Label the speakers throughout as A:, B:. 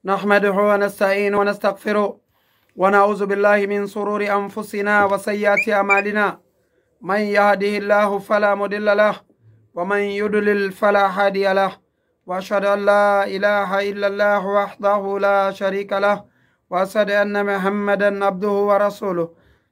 A: نحمده ونستعين ونستغفره ونعوذ بالله من شرور أنفسنا وسيئات أعمالنا من يهده الله فلا مضل له ومن يضلل فلا هادي له وأشهد أن لا إله إلا الله وحده لا شريك له وأشهد أن محمدا عبده ورسوله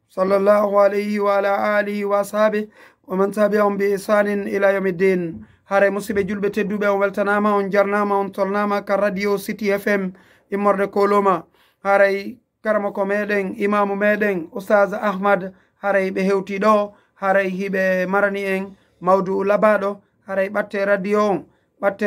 A: صلى الله عليه وعلى آله وأصحابه ومن تبعهم بإحسان إلى يوم الدين. hare musibe julbe teddube on weltanama on jarnama on tolnama ka radio City FM immorde koloma. haray karama ko meɗen imamu meɗen Ustaz Ahmad haray ɓe hewti ɗo haray hiɓe marani en mawdu labaɗo haray ɓatte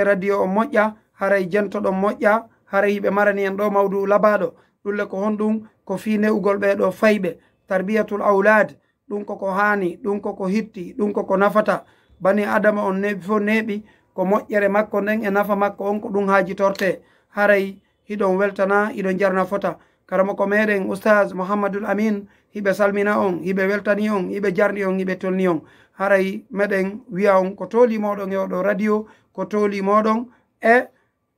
A: radio on moƴƴa haray jentoɗon moƴƴa haray hiɓe marani en ɗo mawdu labaɗo ɗulle ko honɗum ko fi newugol ɓeɗo fayɓe tarbiyatul aulad ɗum koko hani ɗum koko hitti ɗum koko nafata bani adama on neɓi fo neɓi ko moƴƴere makko nden e nafa makko on ko ɗum hajitorte haray hiɗon weltana hiɗon jarna fota karama ko meɗen Ustaz Muhammadul Amin hiɓe salmina on hiɓe weltani on hiɓe jarni on hiɓe tolni on haray meɗen wiya on ko toli moɗon e oɗo radio ko toli moɗon e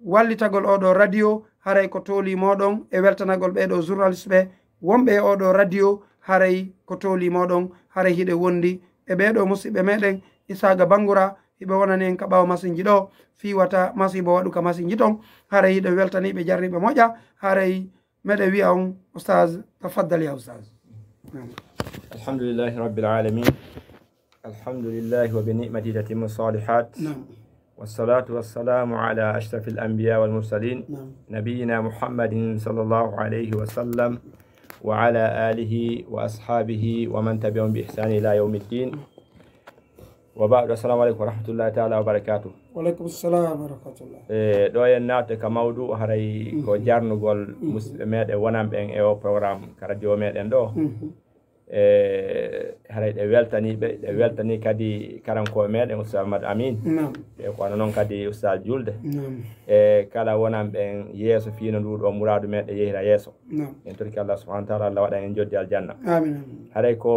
A: wallitagol oɗo radio haray ko toli moɗon e weltanagol ɓeɗo journaliste ɓe wonɓe e oɗo radio haray ko toli moɗon haray hiɗe wondi e ɓeɗo musidɓe meɗen isaga bangura hiɓe wonani en ka ɓawa masinji ɗo fiwata masibo waɗu ka masinji ton haray hiɗe weltaniɓe jarniɓe moƴƴa haray meɗe wiya on Ustaz tafaddal ya Ustaz.
B: alhamdulillahi rabbil alamin alhamdulillahi wa bi ni'mati tatimmu salihat wassalatu wassalamu ala ashrafil anbiya wal mursalin nabiyyina Muhammadin sallallahu alayhi wa sallam wa ala alihi wa ashabihi wa man tabi'ahum bi ihsani ila yawmiddin. وبعد السلام عليكم ورحمة الله تعالى وبركاته.
A: وعليكم السلام ورحمة الله.
B: دو ينات كموضوع هراي كجارنو قول مسلمات ونام بين أو برنامج كراديو مات عندو. هراي دوالتني كدي كلام كومات أستاذ أحمد أمين. نعم. كأنهم كدي أستاذ جلدي. نعم. كلا ونام بين يسوع فينا نور ومراد مات يهرا يسوع. نعم. ينتظر الله سبحانه وتعالى الله ودا ينجد الجنة. آمين. هراي كو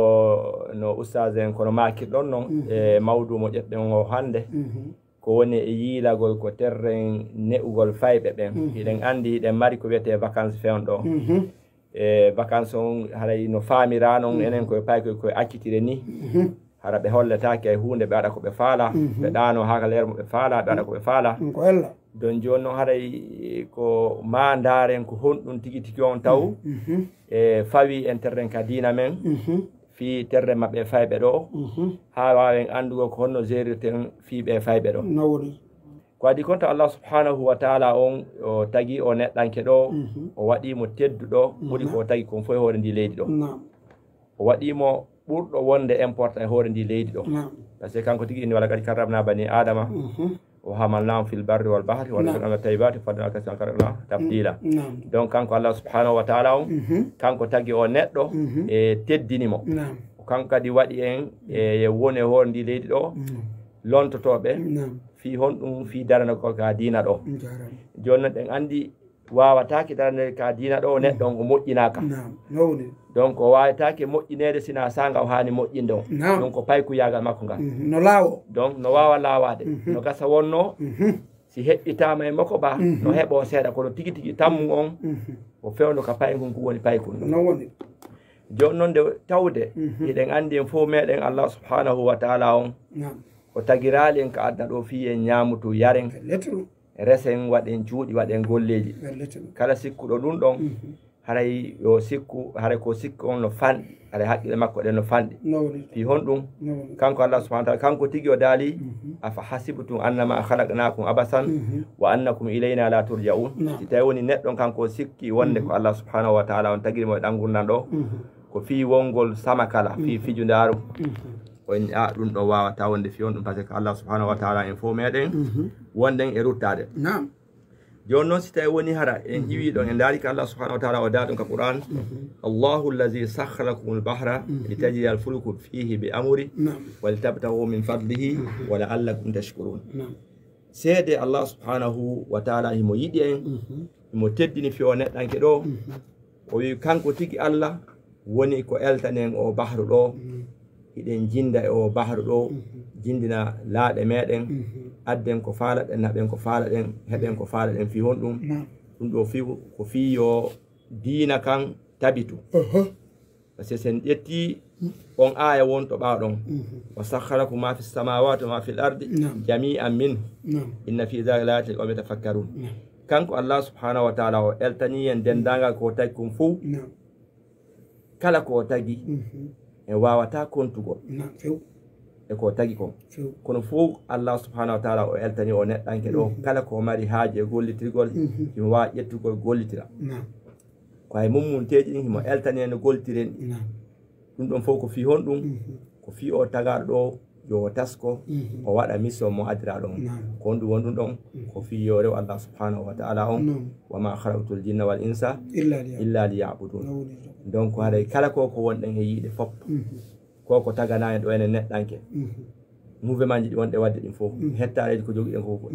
B: no ustazen kono makirɗon non e mawdu mo ƴetten o hande ko woni e yiilagol ko terren ne'ugol fayɓe ɓen hiɗen andi hiɗen mari ko wiyete vacance fewnɗo e vacance on haray no famira non enen koye pay koye accitire ni hara ɓe holletake e hunde ɓe waɗa ko ɓe faala ɓe ɗano haka leer mo ɓe faala ɓe waɗa ko ɓe faala don joni noon haray ko ma daren ko honɗum tigui tigui on taw e fawi en terren ka dina men fi terre maɓɓe fayɓe ɗo ha wawen andugo ko honno gérirten fiɓe fayɓe ɗo ko adi konta Allah subhanahu wa ta'ala on o tagi o neɗɗanke ɗo o waɗimo tedduɗo ɓuuri ko tagi kon foye hoore ndi leydi ɗo o waɗimo ɓurɗo wonde important e hoore ndi leydi ɗo par ce que kanko tigui inni wala kadi karramna bani adama o hamalnahum fil barri wal bahri wa razaqnahum tayyibati fadlan kasiran karramna tabdila donc kanko Allah subhanahu wa ta'ala on kanko tagi o neɗɗo e teddinimo kanko kadi waɗi en e woni e hoore ndi leydi ɗo lontotoɓe fi honɗum fi darana ko ka dina ɗo joni noon ɗen andi wawatake darande ka dina ɗo neɗɗo on o moƴƴinaka donc o wawatake moƴƴinede sina sanga o hani moƴƴinde on donc ko paykuyagal makko ngal
A: no laawo
B: donc no wawa lawade no gasa wonno si heɓɓitama e makko ba no heɓo seeɗa kono tigui tigui tammu on o fewno ka paykun ko woni paykun joni noon nde tawde eɗen andi en fof meɗen Allah subhanahu wa ta'ala on o tagirali en ka adna ɗo fi en ñamutu yaren resen waɗen cuuɗi waɗen golleji kala sikkuɗo ɗum ɗon haray yo sikku haray ko sikku on no fanɗi haray haqqille makko ɗen no fanɗi fi honɗum kanko Allah subhanahu wa ta'ala kanko tigi o daali afa hasibtum annama khalaqnakum abasan wa annakum ilayna la turja'un si tawi woni neɗɗon kanko sikki wonde ko Allah subhanahu wa ta'ala on tagirimo e ɗan gurnan ɗo ko fi wongol sama kala fi fijundaru on ɗum ɗo wawata wonde fi on ɗum par ce que Allah subhanahu wa ta'ala en fo meɗen wonɗen e ruttade joni noon si tawi woni hara en ƴiwi ɗon en daari ko Allah subhanahu wa ta'ala o daa ɗum ka Qur'an Allahu allazi sakhkhara lakum al-bahra litajriya al-fulku fihi bi amri wa litabtaghu min fadlihi wa la'allakum tashkurun seede Allah subhanahu wa ta'ala himo yiɗi en himo teddini fi o neɗɗanke ɗo o wi kanko tigi Allah woni ko eltanen o bahru ɗo hiɗen jinda e o bahru ɗo jindina laaɗe meɗen adden ko faala ɗen naɓen ko faala ɗen heɓen ko faala ɗen fi honɗum ɗum ɗo fi ko fi yo diina kan tabitu parce que sen ƴetti on aya wonto ɓaɗon wa sakharakum ma fi samawati wa ma fi l ardi jami'an minhu inna fi dhalika laayatin liqawmin yatafakkarun kanko Allah subhanahu wa ta'ala o eltani en dendagal ko tagi kum fou kala ko tagi en wawata kontugol e ko tagi kon kono fou Allah subhanahu wa ta'ala o eltani o neɗɗanke ɗo kala ko mari haaje gollitirgol himo wawa ƴettugol gollitira ko hay mummunteji ɗin himo eltani en no gollitiren ɗum ɗon fof ko fi hon ɗum ko fi o tagaɗo ɗo yo tasko o waɗa mission mo adiraɗo on ko on ɗum won ɗum ɗon ko fi yo rew Allah subhanahu wa ta'ala on wa ma khalaqtul jinna wal insa illa liya'budun donc haɗay kala ko wonɗen e yiiɗe fof ko taganani ɗo ene neɗɗanke mouvement ji ɗi wonɗe wadde ɗin fof hettareji ko jogiɗen ko fof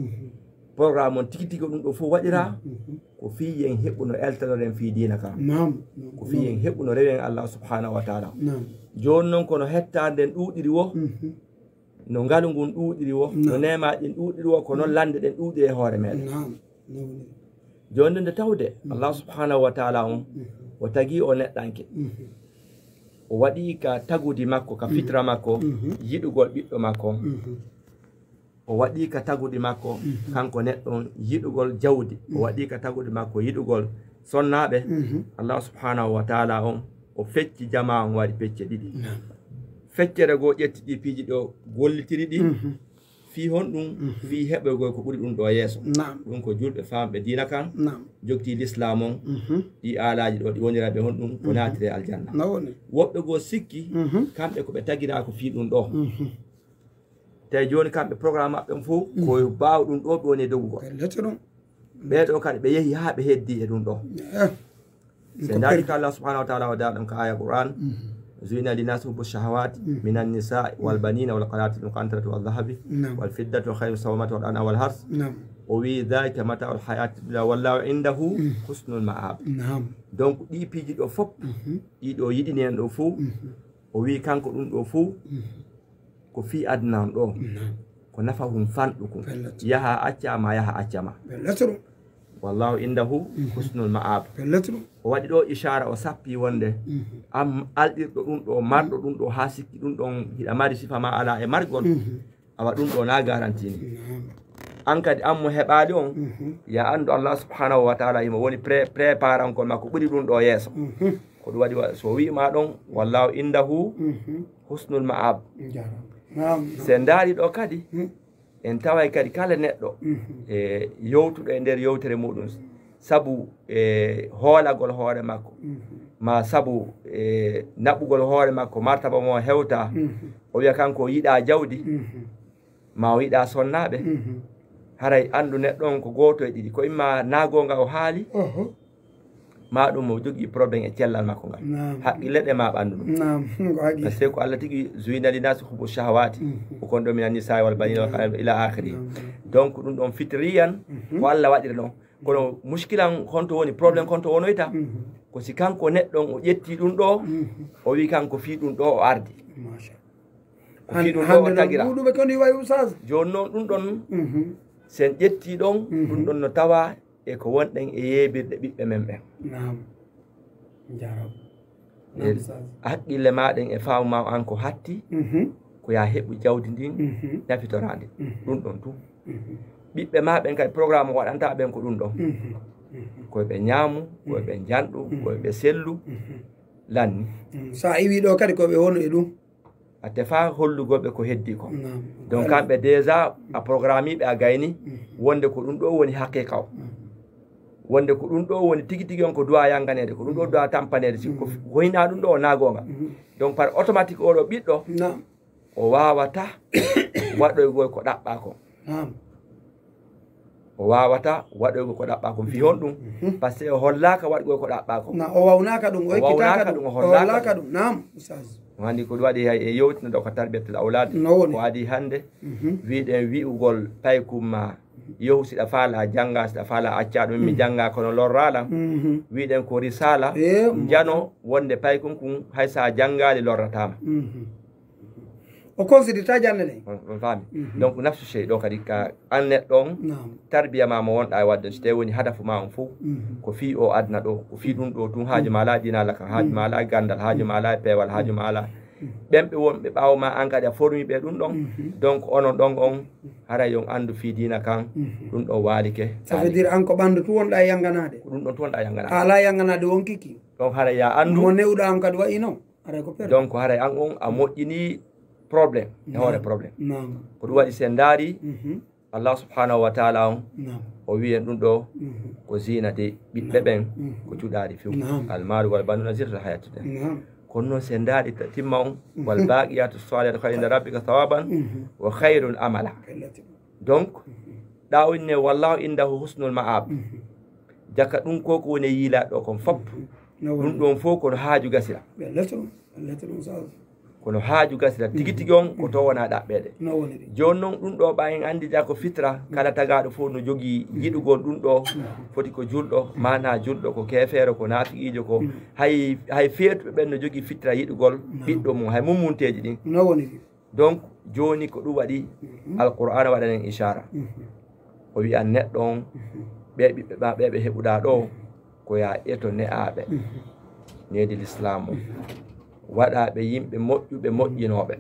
B: programme on tigi tigi ɗum ɗo fof waɗira ko fi yen heɓuno eltanoren fi dina ka ko fi yen heɓuno rewen Allah subhanahu wa ta'ala joni noon kono hettanden ɗuɗiri wo no ngalu ngun ɗuɗiri wo no nema ɗin ɗuɗiri wo ko noon lande ɗen ɗuɗiri e hoore meɗen joni nde tawde Allah subhanahu wa ta'ala on o tagi o neɗɗanke o waɗi ka tagudi makko ka fitra makko yiɗugol ɓiɗɗo makko o waɗi ka tagudi makko kanko neɗɗon yiɗugol jawdi o waɗi ka tagudi makko yiɗugol sonnaɓe Allah subhanahu wa ta'ala on o fecci jama on waɗi pecce ɗiɗi feccere goo ƴetti ɗi piiji ɗo gollitiri ɗi fi hon ɗum fi heɓoygoy ko ɓuri ɗum ɗo yeeso ɗum ko julɓe famɓe diina kan jogti l'islam on ɗi aalaji ɗo ɗi woniraɓe hon ɗum ko natire aljanna woɓɓe goo sikki kamɓe koɓe tagira ko fi ɗum ɗo tawi joni kamɓe programme maɓɓe fof koye baw ɗum ɗo ɓe woni e dogugol ɓeɗo kadi ɓe yeehi ha ɓe heddi e ɗum ɗo se daari ka Allah subhanahu wa ta'ala o daɗum ka aya Qur'an زين للناس حب الشهوات من النساء والبنين والقناطير المقنطرة والذهب والفضة وخير الصومات والأنعام والحرث وفي ذلك متاع الحياة الدنيا والله عنده حسن المآب donc ɗi piiji ɗo fof ɗiɗo yiɗini en ɗo fuu o wi kanko ɗum ɗo fuu ko fi adna on ɗo ko nafa hum fanɗukum yaha accama yaha accama wallahu indahu husnul ma'ab o waɗi ɗo ishara o sappi wonde am alɗirɗo ɗum ɗo marɗo ɗum ɗo ha sikki ɗum ɗon hiɗa mari sifa ma ala e margol awa ɗum ɗo na garantini an kadi an mo heɓali on ya andu Allah subhanahu wa ta'ala himo woni préparankol makko ɓuri ɗum ɗo yeeso ko ɗum waɗi so wima ɗon wallahu indahu husnul ma'ab se ndaari ɗo kadi en taway kadi kala neɗɗo e yowtuɗo e nder yewtere muɗum sabu hoolagol hoore makko ma sabu naɓugol hoore makko martaba mo hewta o wiya kanko yiɗa jawdi ma o yiɗa sonnaɓe haray andu neɗɗon ko goto e ɗiɗi ko imma nagonga o haali ma ɗum mo jogui probléme e cellal makko ngal haqqille ɗe ma ɓandu ɗum par ce que ko Allah tigui zuyna linasi hubu shahawati ko kon ɗo min nisa wal banina ila akhiri donc ɗum ɗon fitriyan ko Allah waɗiri ɗon kono muskilan honto woni probléme konto wonoyta ko si kanko neɗɗon o ƴetti ɗum ɗo o wi kanko fi ɗum ɗo o ardi ko fi ɗum ɗo o tagira joni noon ɗum ɗon sen ƴetti ɗon ɗum ɗon no tawa e ko wonɗen e yeɓirɗe ɓiɓɓe men ɓen haqqille maɗen e faamu ma an ko hatti ko ya heɓu jawdi ndin nafitorandi ɗum ɗon tu ɓiɓɓe maɓen kadi programme waɗanta ɓen ko ɗum ɗon koye ɓe ñaamu koye ɓe janɗu koye ɓe sellu lanni
A: sa iwi ɗo kadi koɓe wonu e ɗum
B: a tefa hollugoɓe ko heddi ko donc kamɓe déjà a programme iɓe a gayni wonde ko ɗum ɗo woni haqiqa o wonde ko ɗum ɗo woni tigi tigi on ko duwa yanganede ko ɗum ɗo duwa tampanede sikko hoyna ɗum ɗo o nagonga donc par automatique oɗo ɓiɗɗo o wawata waɗoygol ko ɗaɓɓa ko o wawata waɗoygol ko ɗaɓɓa ko fi hon ɗum par ce que o hollaka waɗgol ko ɗaɓɓa ko
A: o wawnaka ɗum o ekkitaka ɗum o hollaka ɗum nam
B: handi ko waɗi e yewtinoɗo ko tarbiyat al-Awlad ko adi hande wiɗen wi'ugol paykumma yehu siɗa faala janga siɗa faala acca ɗum mi janga kono lorralam wiɗen ko risala jano wonde paykum kum hay sa jangali lorratama
A: o considérita jannde
B: on faami donc nafsu shay ɗo kadi ka an neɗɗon tarbiya ma mo wonɗa e wadde so tawi woni hadafu ma on fof ko fi o adna ɗo ko fi ɗum ɗo tun haaju ma ala dinala kan haaju ma ala gandal haaju ma ala peewal haaju ma ala ɓemɓe wonɓe ɓaawo ma an kadi a formi ɓe ɗum ɗon donc onon ɗon on hara yon andu fi dina kan ɗum ɗon waalike
A: ça veut dire an ko ɓandu tu wonɗa yanganade
B: ko ɗum ɗon tu wonɗa yanganade
A: ala yanganade won kiki
B: donc hara ya andu
A: mo newɗa am kadi wayi noon aray ko perde
B: donc hara an on a moƴƴini probléme e hoore probléme ko ɗum waɗi sen daari Allah subhanahu wa taala on o wi en ɗum ɗo ko zina de ɓiɓɓe ɓen ko cuɗaɗi few almaru wal banuna zirta hayatude kono noon sen daari timma on wal baqiyatu salihatu khayrun inda rabbika thawaban wa khayrun amala donc ɗa wonne wallahu indahu husnul ma'ab jaka ɗum ko ko woni yiila ɗo kon fop ɗum ɗon fof kono haaju gasira kono haaju gasira tigi tigi on ko to wona ɗaɓɓeɗe joni noon ɗum ɗo ɓa en andida ko fitra kala tagaɗo fof no jogui yiɗugol ɗum ɗo foti ko julɗo mana julɗo ko kefeero ko nafiqijo ko hay feetuɓe ɓen no jogui fitra yiɗugol ɓiɗɗo mum hay mummunteji ɗin donc joni ko ɗum waɗi alqur'ana waɗanen ichara o wiyan neɗɗo on ɓe ɓiɓɓe ma ɓe ɓe heɓuɗa ɗo ko ya eto ne'aɓe nedi l'islam o waɗaɓe yimɓe moƴƴuɓe moƴƴinoɓe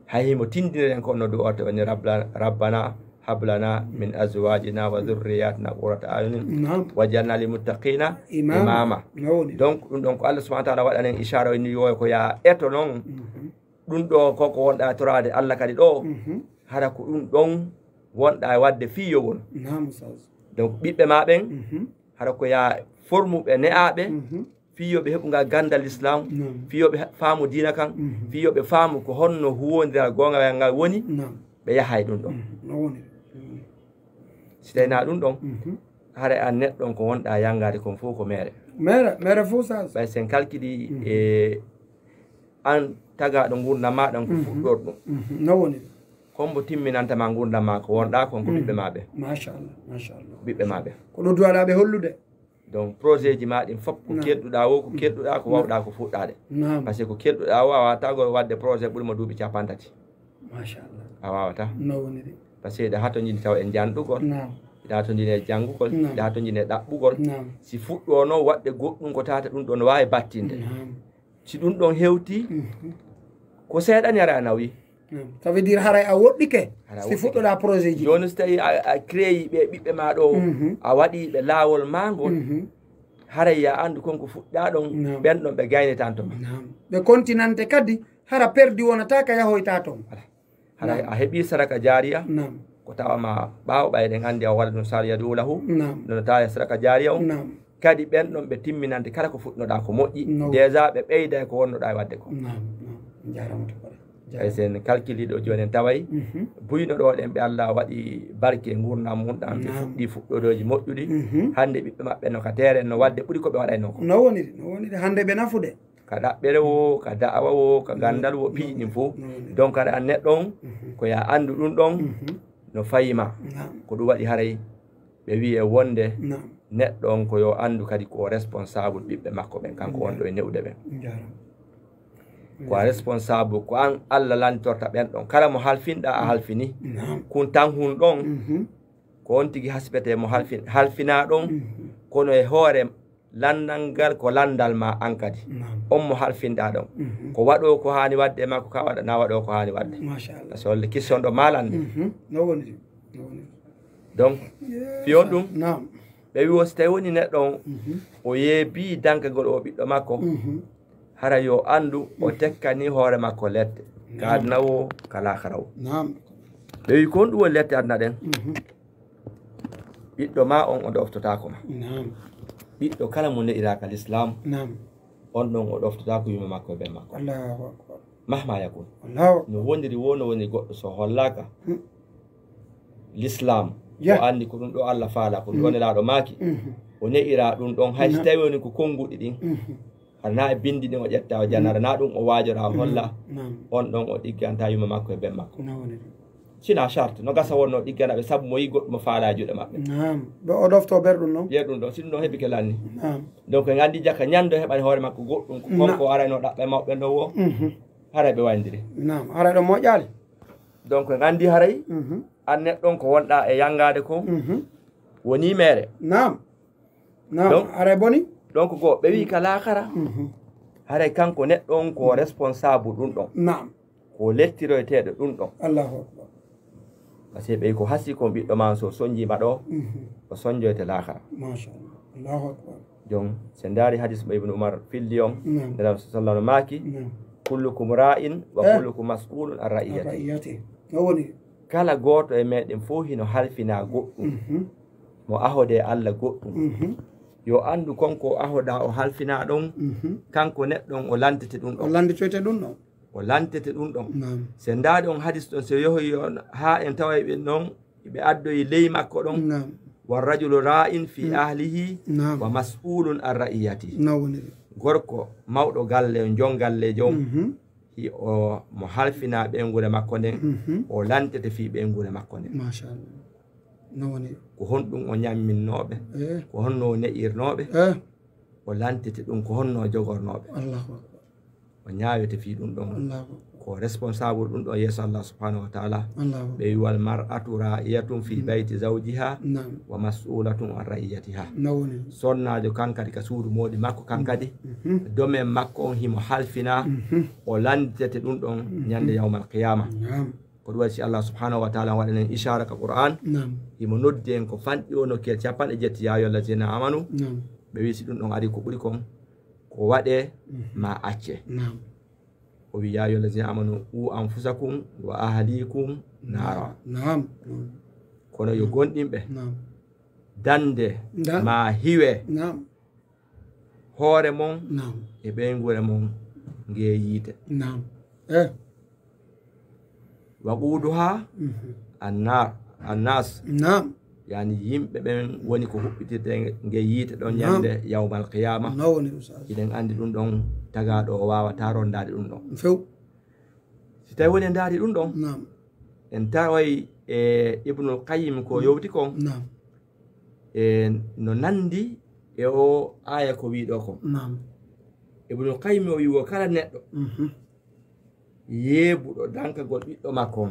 B: hay mo tindiniren ko no du'orte woni rabbana hablana min azwajina wa dhurriyatina qurrata ayunin wajalna lil muttaqina imama donc ɗum ɗon ko Allah subhanahu wa ta'ala waɗanen ishara ni yo ko ya eto noon ɗum ɗo koko wonɗa torade Allah kadi ɗo hara ko ɗum ɗon wonɗa wadde fiyowol donc ɓiɓɓe ma ɓen hara ko ya formuɓe ne'aɓe fiyoɓe heɓuga gandal islam fiyoɓe faamu dina kan fiyoɓe faamu ko honno huwodiral gongal ngal woni ɓe yahay ɗum ɗon si tawina ɗum ɗon hara an neɗɗon ko wonɗa yangade kon fof ko mere
A: fof sa
B: ɓay sen calculi e an tagaɗo gurdam maɗan ko fuɗɗor ɗum kombo timminantama gurdam ma ko wonɗa kon ko ɓiɓɓe maɓe machallah ɓiɓɓe maɓe
A: ko ɗo duwaɗaɓe hollude
B: donc projet ji maɗin fop ko kelɗuɗa o ko kelɗuɗa ko wawɗa ko fuɗɗade par ce que ko kelɗuɗa o a wawata wadde projet ɓuurimo duuɓi 50
A: machallah
B: a wawata par ce que ɗe hato jini taw e janɗugol ɗe hato jini e janggugol ɗe hato jini e ɗaɓɓugol si fuɗɗo noon waɗde goɗɗum ko tata ɗum ɗon wawi battinde si ɗum ɗon hewti ko seeɗani ara a nawi
A: ça veut dire haray a woɗɗike si fuɗɗoɗa projet ji
B: joni so tawi a créé ɓe ɓiɓɓe ma ɗo a waɗi ɓe laawol magol haray ya andu konko fuɗɗa ɗon ɓen ɗon ɓe gaynetantoma
A: ɓe continante kadi hara perdi wonata ka yahoyta toon
B: haray a heeɓi saraka jariya ko tawama ɓaawo ɓayɗen andi a waɗa ɗum sar yadu lahu nono tawa saraka jariya o kadi ɓen ɗon ɓe timminante kala ko fuɗɗoɗa ko moƴƴi déjà ɓe ɓeyda ko wonnoɗa e wadde ko ay sen calculi ɗo joni en taway buyno ɗo ɗen ɓe Allah waɗi barke gurdam mumɗam ɓe fuɗɗi fuɗɗodoji moƴƴuɗi hande ɓiɓɓe maɓɓe no ka teren no wadde ɓuuri koɓe waɗayno ko
A: no woniri hande ɓe nafude
B: ka ɗaɓɓere wo ka da'awa wo ka gandal wo piiji ɗin fof donc aɗa an neɗɗon ko ya andu ɗum ɗon no fayima ko ɗum waɗi haray ɓe wi e wonde neɗɗon ko yo andu kadi ko responsable ɓiɓɓe makko ɓen kanko wonɗo e newɗe ɓen ko responsable ko an Allah lantorta ɓen ɗon kala mo halfinɗa a halfini kun tan hun ɗon ko on tigui hasbete mo halfina ɗon kono e hoore landal ngal ko landal ma an kadi on mo halfinɗa ɗon ko waɗo ko hani wadde e makko ka waɗa na waɗo ko hani wadde par ce que holle question ɗo malande donc fiyon ɗum ɓe wi o so tawi woni neɗɗon o yeebi dankagol o ɓiɗɗo makko hara yo andu o tekkani hoore makko lette ka aduna o kala karawo ɓe wi kon ɗum woni lette aduna ɗen ɓiɗɗo ma on o ɗoftotako ma ɓiɗɗo kala mo neɗiraka l'islam on ɗon o ɗoftotako yuma makko e ɓen makko mahma yakun no woniri wo no woni goɗɗo so hollaka l'islam o andi ko ɗum ɗo Allah faala ko ɗum ɗo nelaɗo maaki o neɗira ɗum ɗon hay so tawi woni ko konnguɗi ɗin na e bindi ɗin o ƴetta o janara na ɗum o wajora o holla on ɗon o ɗigganta yuma makko e ɓen makko sina charte no gasa wonno ɗigganaɓe saabu mo yi goɗɗo mo faala juuɗe maɓɓe
A: ɓe o ɗofto ɓerɗum noon
B: ƴeer ɗum ɗon si ɗum ɗon heeɓi ke lanni donc en andi jakka ñando heɓani hoore makko goɗɗum konko arayno ɗaɓɓe mawɓe ɗo wo haray ɓe wayndiri
A: nam haray ɗo moƴƴaali
B: donc gandi haray an neɗɗon ko wonɗa e yangade ko woni mere
A: nam nam haray boni
B: donc go ɓe wi ka laakara haray kanko neɗɗon ko responsable ɗum ɗon
A: nam
B: ko lettiroyteɗo ɗum ɗon
A: allahu akbar
B: par ce que ɓey ko hasi kon ɓiɗɗo ma so soñjima ɗo o soñjoyte laakara
A: machallah allahu akbar
B: jon se ndaari hadis mo ibnu oumar filli on nelaam sallallahu maaki kullukum ra'in wa kullukum mas'ulun an ra'iyati
A: woni
B: kala gooto e meɗen fof hino halfina goɗɗum mo ahode Allah goɗɗum yo andu konko ahoda o halfina ɗon kanko neɗɗon o lantete ɗum ɗon
A: o landitoyte ɗum ɗon
B: o lantete ɗum ɗon se ndaari on hadis ɗon so yohoyi on ha en tawa ɓe noon ɓe addoyi ley makko ɗon والرجل راء في أهله ومسؤول عن رعيته gorko mawɗo galle jon galle jom o mo halfina ɓengure makko nden o lantete fi ɓengure makko nden machallah ko honɗum o ñamminnoɓe ko honno o ne'irnoɓe o lantete ɗum ko honno jogornoɓe o ñawete fi ɗum ɗon ko responsable ɗum ɗo yeeso Allah subhanahu wa ta'ala ɓe wi wal mar'atu ra'iyatun fi bayti zawjiha wa mas'ulatun an ra'iyatiha sonnajo kankadi ka suudu moɗi makko kankadi domaine makko on himo halfina o landitete ɗum ɗon ñande yawmal qiyama ko ɗum waɗi si Allah subhanahu wa ta'ala waɗanen ishara ka qur'an himo noddi en ko fanɗi o nokkel capanɗe jetti ya ayyuhallazina amanu ɓe wi si ɗum ɗon ari ko ɓuri kon ko waɗe ma acce o wi ya ayyuhallazina amanu u anfusakum wa ahlikum nara kono yo gonɗinɓe dande ma hiwe hoore mon e ɓeygure mon nge yiite wa quduha annas yani yimɓe ɓen woni ko huɓɓitirde nge yiite ɗon ñande yawmal qiyama iɗen andi ɗum ɗon tagaɗo o wawata rondade ɗum ɗon si tawi woni en daari ɗum ɗon en taway e ibnul qayyim ko yowti kon e no nandi e o aya ko wiɗo kon ibnul qayyim o wiwo kala neɗɗo yeebuɗo dankagol ɓiɗɗo makko on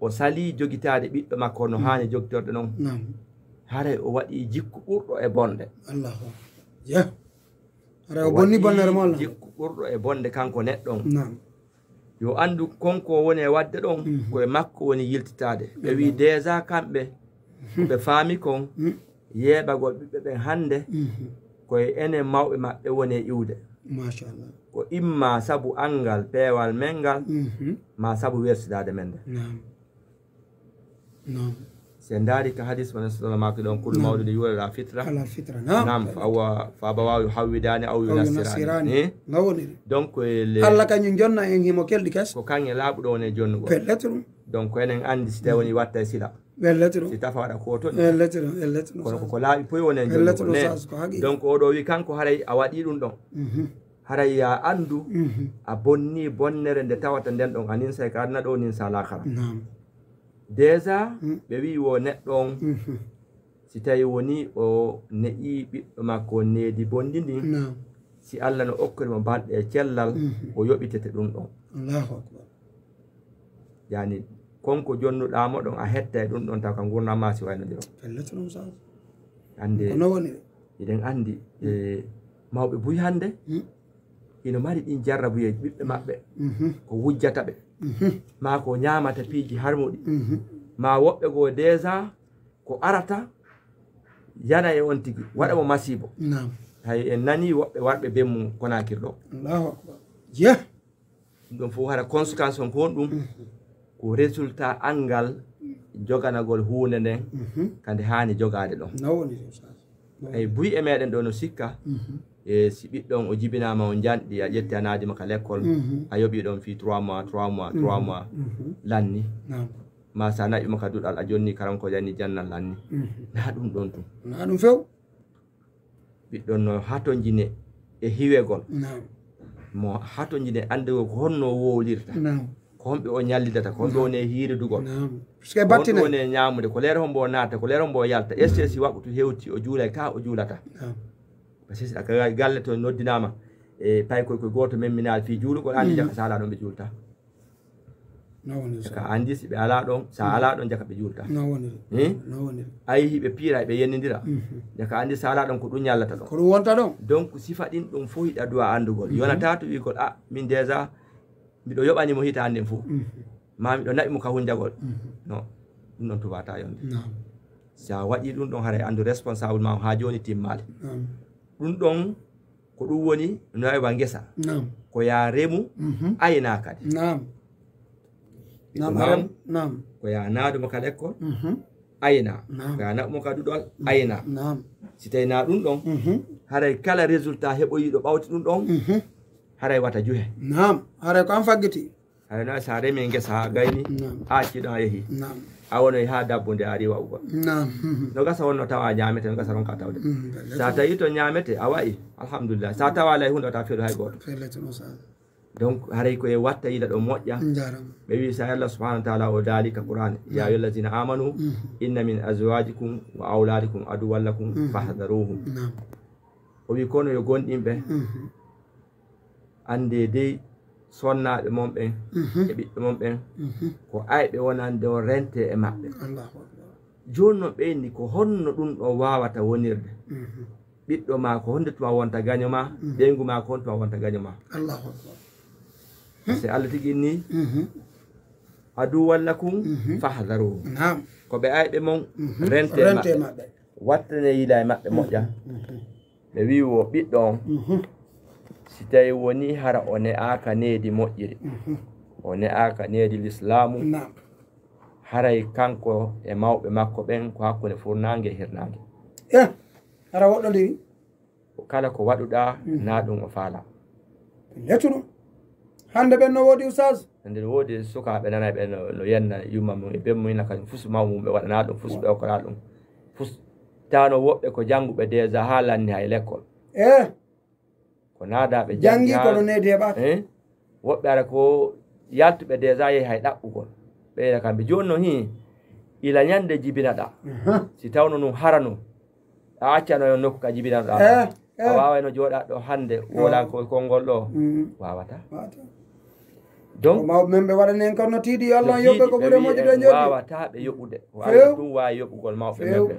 B: o sali jogitade ɓiɗɗo makko no hani jogitorde noon haray o waɗi jikku ɓurɗo e bonde jikku ɓurɗo e bonde kanko neɗɗon yo andu konko woni e wadde ɗon koye makko woni yiltitade ɓe wi déjà kamɓe ɓe faami kon yeɓagol ɓiɓɓe ɓen hande koye enen mawɓe maɓɓe woni e iwde ko imma sabu angal peewal men ngal ma sabu wersidade men nde se ndaari ka hadis man sallallahu alaihi wasallam kullu mawludin yuladu ala fitra nam fa abawahu yuhawidani aw yunassirani donc
A: Allah kañum jonna en himo kelɗi kes
B: ko kanƴe laaɓuɗo woni jonnugo donc enen andi si tawi woni watta e sila si tafa waɗa ko toɗi kono koko laaɓi poyi woni e jonnugo ne donc oɗo wi kanko haray a waɗi ɗum ɗon haray ya andu a bonni bonnere nde tawata nden ɗon anin say ka aduna ɗo nin sa lakara déjà ɓe wi wo neɗɗo on si tawi woni o ne'i ɓiɗɗo makko needi bondi ndin si Allah no okkurimo balɗe e cellal o yoɓitete ɗum ɗon yani konko jonnuɗamo ɗon a hetta e ɗum ɗon taw ka gurnama si waynodiro ande eɗen andi mawɓe buy hande ino mari ɗin jarrabuyeji ɓiɓɓe maɓɓe ko wujjata ɓe ma ko ñamata piiji harmuɗi ma woɓɓe goo déjà ko arata yana e on tigi waɗamo masibo hay en nani woɓɓe warɓe bemmu konakirɗo ɗum fof hara conséquence on ko won ɗum ko résultat angal joganagol hunde nden kande hani jogade ɗon ay buy e meɗen ɗo no sikka e si ɓiɗɗon o jibinama o janɗi a ƴetti a naadima ka l'école a yoɓi ɗon fi 3 mois lanni ma sa naɓima ka duɗal a jonni karanko janni jannal lanni na ɗum ɗon tum
A: na ɗum few
B: ɓiɗɗon no hato jine e hiwegol mo hato jine andego ko honno wowlirta ko homɓe o ñallidata ko homɓe woni e hiiridugol ko homɓe woni e ñamude ko lere hombo naata ko lere hombo yalta ss waɓutu hewti o juulay ka o juulata parce que aka galle to noddinama e pay ko goto men minal fi juulugol andi jaka sala ɗon ɓe juulta ka andi si ɓe ala ɗon sa ala ɗon jaka ɓe juulta ayi ɓe piira ɓe yennidira jaka andi sa ala ɗon ko ɗum ñallata ɗon
A: ko ɗum wonta ɗon
B: donc sifa ɗin ɗum fo hiɗa duwa andugol yonata to wigol a min déjà miɗo yoɓanimo hita anden fo ma miɗo naɓimo ka hunjagol non ɗum ɗon tubata yonde sa waɗi ɗum ɗon haray andu responsable ma ha joni timmali ɗum ɗon ko ɗum woni no wawiwa ngesa ko ya remu ayna kadi ko ya naaduma ka l'école ayna ko ya naɓumo ka ɗuɗol ayna si tawi na ɗum ɗon haray kala résultat heɓoyiɗo ɓawti ɗum ɗon haray wata juhe
A: haray ko an faggiti
B: haray no sa remi ngesa ha gayni ha acciɗon a yeehi a wonoy ha dabbude ari wawugol no gasa wonno tawa ñamete no gasa ronka tawde sa tawi to ñamete a wayi alhamdulillah sa tawa lay hunde wata feeɗo hay goto donc haray koye watta yiɗa ɗo moƴƴa ɓe wi sa allah subhanahu wa taala o daalika qur'an ya ayyuha allazina amanu inna min azwajikum wa auladikum aduwwan lakum fahdaruhum o wi kono yo gonɗinɓe ande dey sonnaɓe mon ɓen e ɓiɓɓe mon ɓen ko ayɓe wonande o rente e maɓɓe joni no ɓeyni ko honno ɗum ɗo wawata wonirde ɓiɗɗo ma ko honde tuma wonta gaño ma ɓeygu ma ko honde tuma wonta gaño ma so allah tigui ni adu wallakum fahdaru ko ɓe ayɓe mon rente e maɓɓe wattane yiila e maɓɓe moƴƴa ɓe wi wo ɓiɗɗo on si tawi woni hara o ne'aka needi moƴƴiri o ne'aka needi l'islamu haray kanko e mawɓe makko ɓen ko hakkude furnangue e hirnangue
A: hara woɗɗodiri
B: kala ko waɗuɗa na ɗum o faala
A: lettu ɗum hande ɓen no woodi Oustaz
B: hande no woodi sukaɓe nana ɓe no yenna yumma mum e bemmuyna kañum fus mawmum ɓe waɗana ɗum fus ɓe okkora ɗum fus tawno woɓɓe ko jannguɓe déjà ha lanni hay l'école ko naadaɓe
A: jangi kono needi heɓata
B: woɓɓe ara ko yaltuɓe déjà yehi hay ɗaɓɓugol ɓeyda kamɓe joni no hi ila ñande jibinaɗa si tawno num harano a accano yo nokku ka jibinaɗa a wawayno jooɗa ɗo hande wola kolngol ɗo wawata donc
A: mawɓe men ɓe waɗani en kono tiiɗi allah yoɓɓe ko ɓuure moƴƴi ɗo jooɗi
B: wawata ɓe yoɓude Allah ɗum wawi yoɓugol mawɓe men ɓe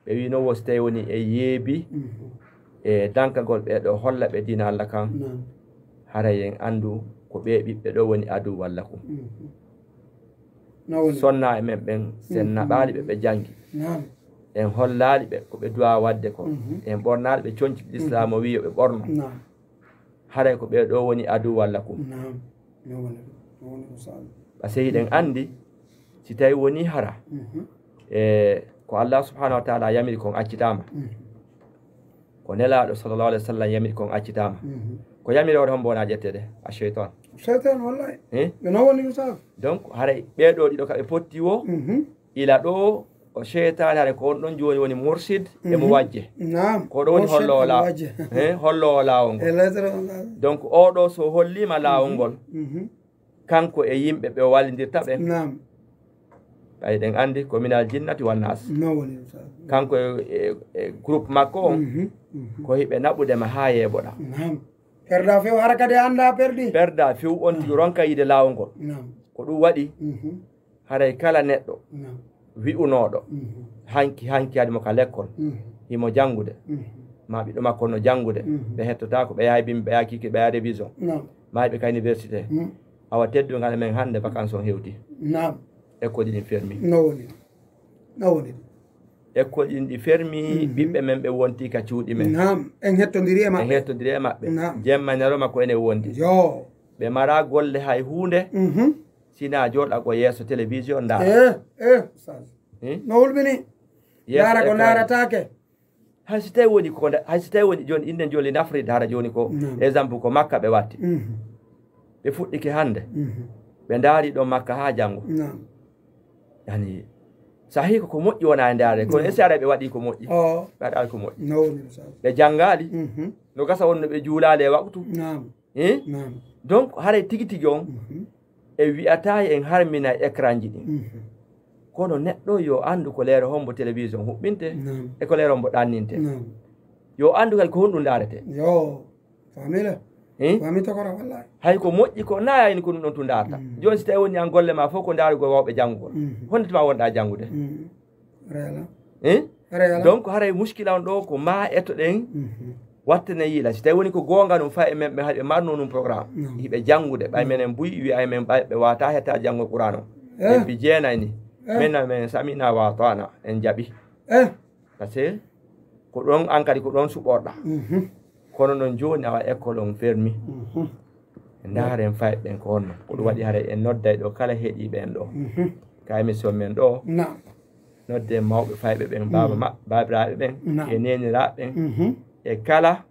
B: ɓe wi no wosi tawi woni e yeebi e dankagol ɓeɗo holla ɓe dina Allah kan haray en andu ko ɓe ɓiɓɓe ɗo woni adu wallakum sonna e men ɓen sen naɓali ɓe ɓe jangi en hollali ɓe ko ɓe duwa wadde ko en ɓornali ɓe conci l'islam o wi yo ɓe ɓorno haray ko ɓe ɗo woni adu wallakum ɓase hiɗen andi si tawi woni hara e ko Allah subhanahu wa taala yamiri kon accitama ko nelaɗo sallallahu alaihi wa sallam yamiri kon accitama ko yamiri oɗo hombo wona ƴettede a cheytan
A: wallahi ɓe no woni Oustaz
B: donc haray ɓeɗo ɗiɗo kaɓe potti wo ila ɗo o cheytane haray ko on ɗon joni woni mursid emo wajje ko ɗo woni hollowo lawol ngol donc oɗo so hollima lawol ngol kanko e yimɓe ɓe wallidirta ɓe ɓay ɗen andi ko minal jinnati wannas kanko e groupe makko on ko hiɓe naɓudema ha yeɓoɗa
A: perda few hara kadi anda
B: perda few on tigi ronka yide lawol ngol ko ɗum waɗi haray kala neɗɗo wi'unoɗo hanki adimo ka l'école himo janngude ma ɓiɗɗo makko no janngude ɓe hettotako ɓe yaha bimɓe ɓe yaha kiki ɓe yaha révision ma ɓe ka université awa teddungal men hande vacance on hewti école ɗi ɗin fermi école ɗin ɗi fermi ɓiɓɓe men ɓe wonti ka cuuɗi men
A: en hettodiri e
B: maɓɓe jemma nero makko ene wondi ɓe mara golle hay hunde sina joɗa ko yeeso télévision nda
A: no hulɓini yara ko daratake
B: hay so tawi woni joni inden joli nafride hara joni ko exemple ko makka ɓe watti ɓe fuɗɗike hande ɓe daari ɗo makka ha janggo yani sahi ko moƴƴi wona e ndaare kono esi ara ɓe waɗi ko moƴƴi ɓe waɗali ko moƴƴi ɓe janngali no gasa wonno ɓe juulali e waktu donc haray tigi tigi on e wi'ata en harmina écran ji ɗin kono neɗɗo yo andu ko leero hombo télévision huɓɓinte e ko leero hombo ɗanninte yo andu kadi ko honɗum daarete
A: famila fami to kora wallahi
B: hay ko moƴƴi ko naayani ko ɗum ɗon to darta joni so tawi woni an golle ma fof ko daarugo wawɓe janngugol hondetuma wonɗa janngude
A: reala
B: donc haray muskila on ɗo ko ma eto ɗen wattane yiila so tawi woni ko goonga ɗum fa e men ɓe haɗi ɓe marno ɗum programme hiɓe janngude ɓay menen buy wiya men ɓe wata hetta janngol qouran o en mbi jeenayi ni minna men samina watana en jaɓi par ce que ko ɗon an kadi ko ɗon suɓorɗa kono noon joni awa école on fermi ndaaren fayɓe ɓen ko honno ko ɗum waɗi hara en nodday ɗo kala heeɗi ɓen ɗo ka émission men ɗo nodde mawɓe fayɓe ɓen babiraɓe ɓen e neniraɓe ɓen e kala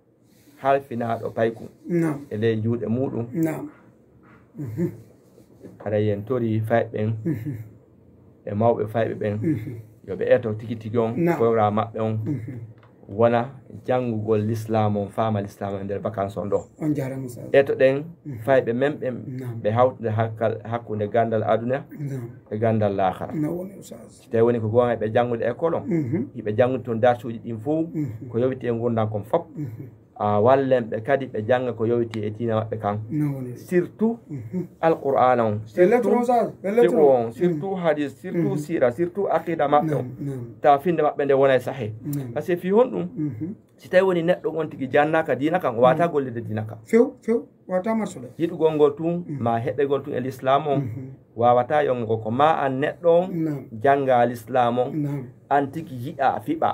B: halfinaɗo paykum e ley juuɗe muɗum hara yen tori fayɓe ɓen e mawɓe fayɓe ɓen yoɓe eto tigi tigi on programme maɓɓe on wona janngugol l'islam on faama l'islam e nder vacance on ɗo eto ɗen fayɓe men ɓen ɓe hawtude hakkude gandal aduna e gandal lahara so tawi woni ko gonga ɓe janngude école on hiɓe janngude toon darsuji ɗin fof ko yowiti e gurdam kon fop wallen ɓe kadi ɓe jannga ko yowiti e diina maɓɓe kan surtout alqur'ana on fiqhu on surtout hadis surtout sira surtout aqida maɓɓe on tawa finde maɓɓe nde wona e sahih par ce que fi honɗum si tawi woni neɗɗo on tigi jannaka diina kan o wata gollide diina kan
A: few wata marsude
B: yiɗugol ngol tun ma heɓegol tun e l'islam on wawata yongo ko ma an neɗɗo on jannga l'islam on an tigi yiɗa fiɓa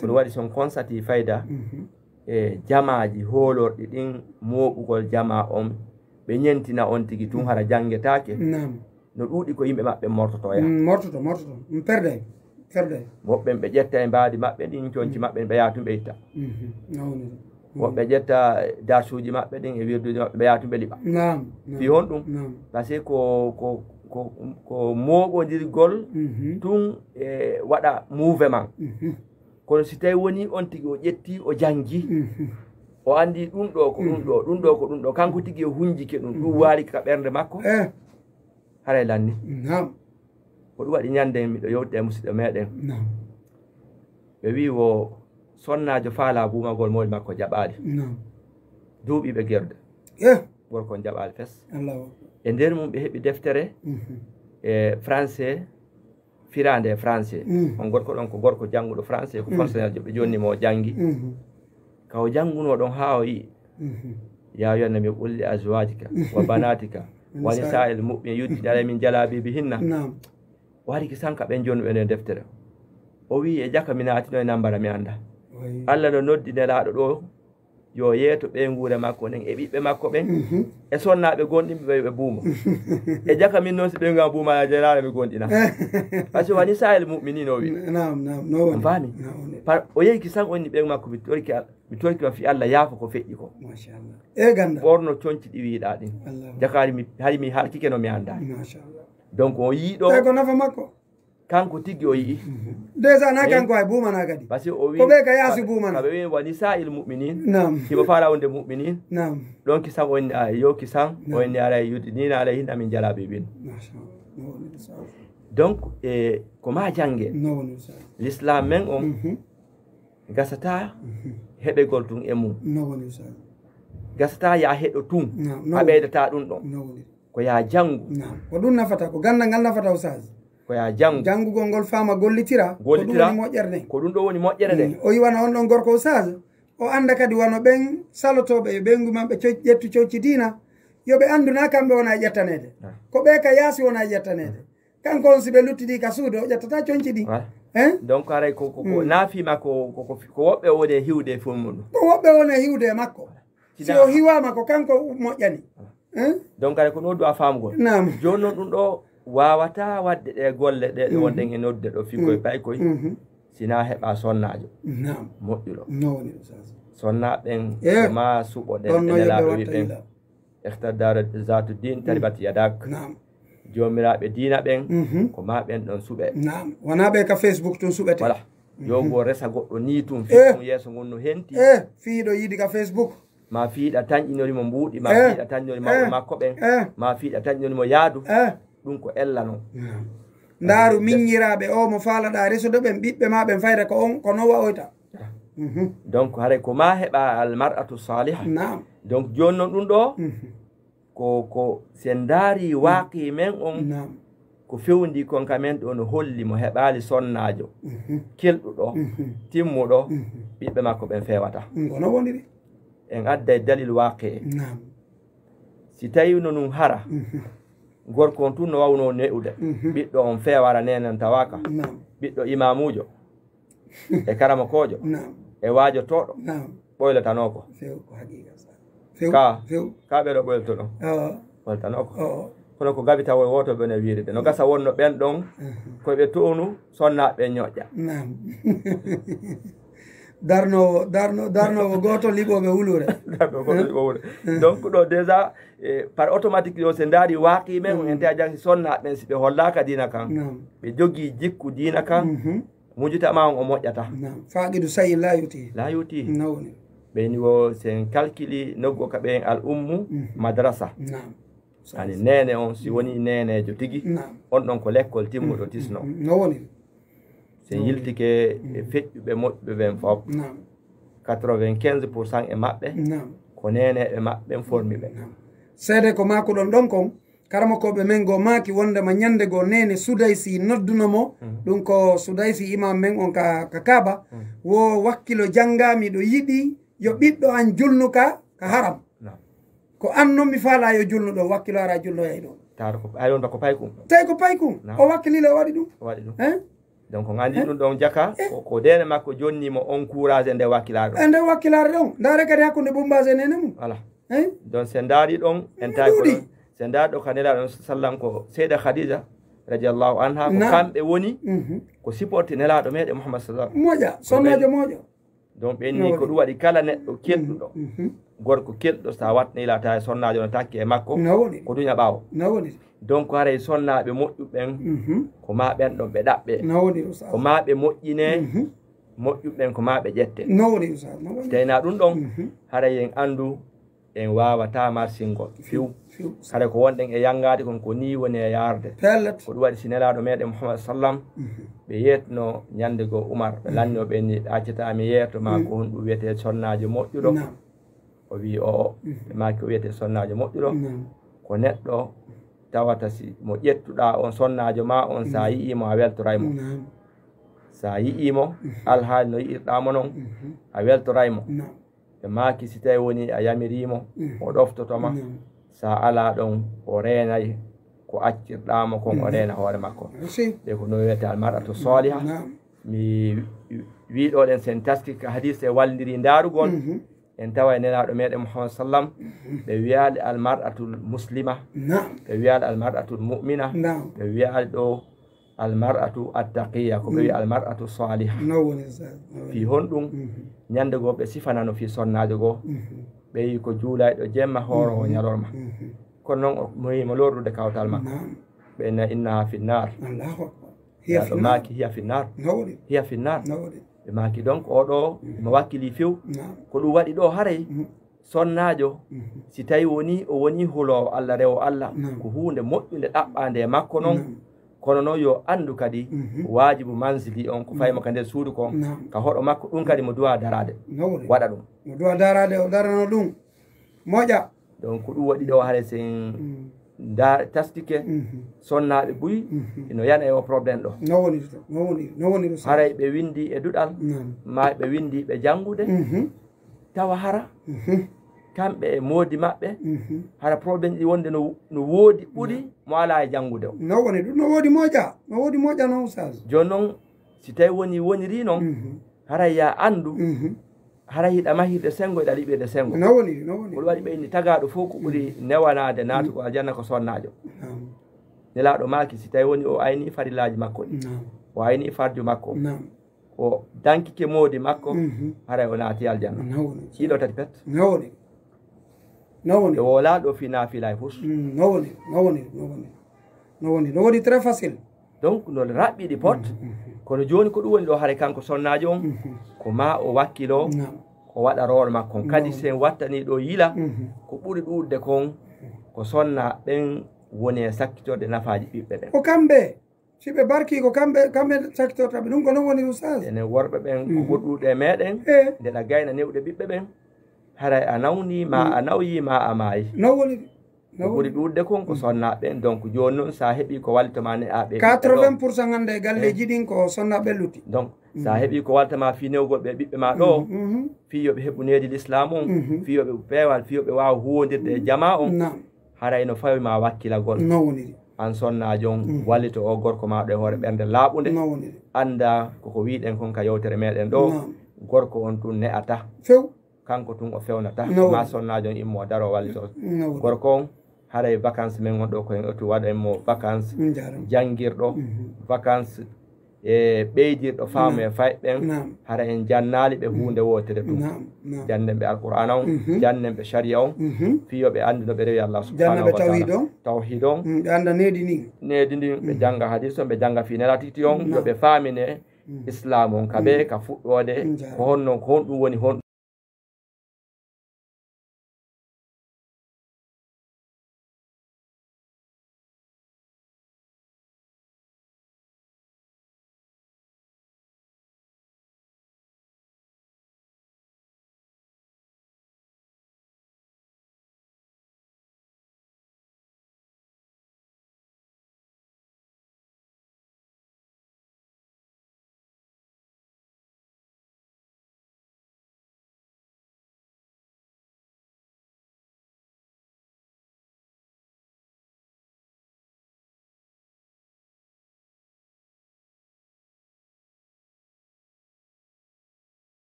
B: kono waɗi son consati fayda e jamaji hoolorɗi ɗin moɓugol jama on ɓe ñentina on tigi tun hara janggetake no ɗuuɗi ko yimɓe maɓɓe mortotoya
A: mortoto perde
B: woɓɓen ɓe ƴetta e mbaadi maɓɓe ɗin coñci maɓɓe ɓe yaha tun ɓe itta woɓɓe ƴetta darsuji maɓɓe ɗin e wirduji maɓɓe ɓe yaha tun ɓe liɓa fi hon ɗum par ce que ko moɓodirgol tun e waɗa mouvement kono si tawi woni on tigi o ƴetti o janggi o andi ɗum ɗo ko ɗum ɗo ɗum ɗo ko ɗum ɗo kanko tigi o hunjike ɗum ɗum waari ka ɓernde makko haray lanni ko ɗum waɗi ñande miɗo yewti e musidɗo meɗen ɓe wi wo sonnajo faala bumagol moƴi makko jaɓaali duuɓi ɓe gerde gorko jaɓaali fes e nder mum ɓe heɓi deftere e français firande français on gorko ɗon ko gorko jannguɗo français ko fonctionnaire ɓe jonnimo o janngi kawo jannguno ɗon ha o yii ya yonne mi ɓulli azwajika wa banatika wa nisa'il mu'min yuddina min jalabibi hinna wari ki sanka ɓen joni ɓe nden deftere o wi e jaka mi naatino e nambara mi anda Allah no noddi nelaɗo ɗo yo yeeto ɓe nguure makko nden e ɓiɓɓe makko ɓen e sonnaɓe gonɗinɓe ɓe buuma e jaka min noon si ɓe ngam buuma jenare mi gonɗina par ce que wani sahel mu'minin o wi on faami o yehi ki san onni ɓen makko mi torki ma fi Allah yaafa ko feƴƴi ko ɓorno coñci ɗi wiiɗa ɗin jakari hay mi harkike no mi anda donc on yiiɗo
A: ko nafa makko
B: kanko tigi o yii
A: déjà na kanko ay buumana kadi
B: par ce que o wi
A: ko ɓe ka yaasi buumana
B: ɓe wi wani sahil mu'minin himo faala wonde mu'minin ɗon kisan onni yo kisan o onni ara yuddinina alayhinna min jalaɓe ɓin donc ko ma jangge l'islam men on gasata heɓegol tun e mum gasata ya heɗo tun a ɓeydata ɗum ɗon ko ya janngu
A: ko ɗum nafata ko gandal ngal nafata o saji
B: ko ya janngu
A: janngugol ngol faama gollitira ko ɗum woni moƴƴere nden
B: ko ɗum ɗo woni moƴƴere nden
A: o yiwana on ɗon gorko o saji o anda kadi wano ɓen salotoɓe e ɓengu man ɓe ƴettu cocci diina yoɓe anduna kamɓe wona e ƴettanede ko ɓe ka yaasi wona e ƴettanede kanko on si ɓe luttidi ka suude o ƴettata coñci ɗi
B: donc haray ko naafima ko woɓɓe woni e hiwde fo muɗum
A: ko woɓɓe woni e hiwde e makko si o hiwama ko kanko moƴƴani
B: donc haray ko ɗo duwa famugol joni noon ɗum ɗo wawata wadde ɗe golle ɗe wonɗen e nodde ɗo fikoye paykoye sina heɓa sonnajo moƴƴuɗo sonnaɓen ma suɓo ɗen nelaɗo wi ɓen ehtadare zatu din taribat yadak jomiraɓe diina ɓen ko ma ɓen ɗon suɓe
A: wona ɓe ka facebook tun suɓete
B: voilà yo go resa goɗɗo ni tun fiɗum yeeso ngon no henti
A: fiiɗo yiidi ka facebook
B: ma fiiɗa tañƴinorimo mbuuɗi ma fiiɗa tañƴinori makko ɓen ma fiiɗa tañƴinorimo yaadu ɗum ko ella noon
A: ndaaru miññiraaɓe o mo faalaɗa resude ɓen ɓiɓɓe ma ɓen fayda ko on ko noon waoyta
B: donc haray ko ma heɓa almar'atu saliha donc joni noon ɗum ɗo ko sen daari waaqi men on ko fewndi kon kamen ɗo no holli mo heɓali sonnajo kelɗuɗo timmuɗo ɓiɓɓe makko ɓen fewata en adda e dalil waaqi si tawi no ɗum hara gorko on tun no wawno ne'ude ɓiɗɗo on fewara nenen tawaka ɓiɗɗo imamujo e karamakojo e waajotoɗo ɓoyletanoko ka ɓeɗo ɓoyltoɗo ɓoyltanoko kono ko gabi taw woto ɓene wiride no gasa wonno ɓen ɗon koɓe tonu sonnaɓe ñoƴƴa
A: darnowo goto liɓoɓe wulure
B: donc ɗo déjà par automatique yo se daari waaqi men en ta jangi sonnaɓen si ɓe hollaka dina kan ɓe jogui jikku dina kan mujitama on o moƴƴata
A: faqidu sayi la yuti
B: ɓeni wo sen calculi noggo ka ɓen al ummu madrasa ani nene on si woni nenejo tigi on ɗon ko l'école timmuɗo tisno sen yiltike e feƴƴuɓe moƴƴuɓe ɓen fof 95% e maɓɓe ko neneɓe maɓɓen formi ɓe
A: seede ko makuɗon ɗon kon karamakoɓe men go maki wondema ñande go nene sudaysi noddunomo ɗum ko sudaysi imam men on ka kaaba wo wakkilo janngami ɗo yiɗi yo ɓiɗɗo an julnuka ka haram ko an noon mi faala yo julnuɗo wakkilo ara julnoyay ɗon
B: ayonta ko paykum
A: tawi ko paykum o wakkilile o waɗi ɗum
B: donc gandi ɗum ɗon jaka ko dene makko jonnimo on courage nde wakkilare ɗon
A: nde wakkilare ɗon ndaare kadi hakkude bombage nene mum
B: voilà donc sen daari ɗon en tawi ko ɗon sen daari ɗo ka nelaɗo sallam ko seyda khadija radiallahu anha ko kamɓe woni ko supporte nelaɗo meɗe mouhammad sallam
A: moƴa sonnajo moƴo
B: donc ɓenni ko ɗum waɗi kala neɗɗo kelɗuɗo gorko kelɗo sa watnila tawi sonnajo no takki e makko ko duña ɓaawo donc haray sonnaɓe moƴƴuɓen ko ma ɓen ɗon ɓe ɗaɓɓe ko ma ɓe moƴƴine moƴƴuɓen ko ma ɓe ƴette tawina ɗum ɗon haray en andu en wawata marsingol fiw haray ko wonɗen e yangade kon ko ni woni e yarde ko ɗum waɗi si nelaɗo meɗen mouhammad sallam ɓe yetno ñande go oumar ɓe lanni o ɓenni accetami yeeto ma ko hon ɗum wiyete sonnajo moƴƴuɗo o wi o ɓe maki o wiyete sonnajo moƴƴuɗo ko neɗɗo tawata si mo ƴettuɗa on sonnajo ma on sa yi'imo a weltoraymo sa yi'imo alhaali no yi'irɗamo noon a weltoraymo ɓe maki si tawi woni a yamirimo o ɗoftotoma sa ala ɗon o reenay ko accirɗamo kon o reena hoore makko ɓe ko no wiyete almar'atu saliha mi wiɗoɗen sen taski ka hadis e wallidiri darugol en tawa e nelaɗo meɗen mouhammad sallam ɓe wiyaali almar'atul muslima ɓe wiyaali almar'atul mu'mina ɓe wiyaali ɗo almar'atu attaqiya ko ɓe wi almar'atu saliha fi honɗum ñande goo ɓe sifanano fi sonnajo goo ɓe yi ko juulayɗo jemma hoorowo ñalorma kono noon mo yimo lordude kawtal makko ɓe innaha finnar yaɗo maaki hiya finnar hiya finnar ɓe maki donc oɗo mo wakkili few ko ɗum waɗi ɗo haray sonnajo si tawi woni o woni hulowo allah rewo allah ko hunde moƴƴude ɗaɓɓande e makko noon kono noon yo andu kadi wajibu mansili on ko faymo ka nder suudu kon ka hoɗo makko ɗum kadi mo duwa darade waɗa ɗum
A: mo duwa darade o darano ɗum moƴƴa
B: donc ko ɗum waɗi ɗo haray sen tastike sonnaɓe buy ino yana e o probléme ɗo
A: no woni
B: haray ɓe windi e duɗal ma ɓe windi ɓe janngude tawa hara kamɓe e moodi maɓɓe hara probléme ɗi wonde no woodi ɓuri mo ala e janngude o
A: no woni ɗum no woodi moƴƴa noon sage
B: joni noon si tawi woniri noon haray ya andu hara hiɗa mahirde sengo eɗa liɓirde sengo
A: no woni
B: ko waɗi ɓeyni tagaɗo fof ko ɓuri newanade natugo aljanna ko sonnajo nelaɗo maki si tawi woni o ayni farillaji makko ɗi o ayni farju makko o dankike moodi makko haray o naati aljanna ɗiɗo tati pet
A: no woni
B: e wolaɗo fi nafila e fus
A: no woni très facile
B: donc no raɓɓiɗi pot kono joni ko ɗum woni ɗo haare kanko sonnajo on ko ma o wakkilo o waɗa role makko kadi sen wattani ɗo yila ko ɓuri ɗuɗde kon ko sonna ɓen woni e sakkitorde nafaji ɓiɓɓe ɓen
A: ko kamɓe siɓe barki ko kamɓe saktortaɓe ɗum ko non woni Ustaz
B: ene worɓe ɓen ko goɗɗuɗe meɗen ndeɗa gayna newɗe ɓiɓɓe ɓen haray a nawni ma a nawyi ma a maayi
A: non woni
B: ko ɓuri ɗuɗde kon ko sonnaɓe donc joni noon sa heeɓi ko wallitoma ne a ɓe
A: 80% hande e galleji ɗin ko sonnaɓe lutti
B: donc sa heeɓi ko waltama fi newgol ɓe ɓiɓɓe ma ɗo fiyoɓe heɓunedi l'islam on fiyoɓe peewal fiyoɓe wawa huwodirde e jama on haray no fawima wakkilagol
A: non woniri
B: an sonnajo on wallito o gorko maɗo e hoore ɓernde laaɓude anda koko wiɗen kon ka yewtere meɗen ɗo gorko on tun ne'ata
A: few
B: kanko tun o fewnata ma sonnajo on immo daro wallito gorko on haray vacance men gonɗo koyen otu waɗanmo vacance jangguirɗo vacance e ɓeydirɗo faamu e fay ɓen hara en jannali ɓe hunde wotere ɗum jannen ɓe alqur'ana on jannen ɓe sharia on fiyoɓe andi no ɓe rewi Allah subhanahu wa ta'ala tawhid on
A: ɓe anda needi ndin
B: ɓe janga hadis on ɓe janga fi nelatiti on yoɓe faamine islam on kaɓe ka fuɗɗode ko honno ko honɗum woni honɗum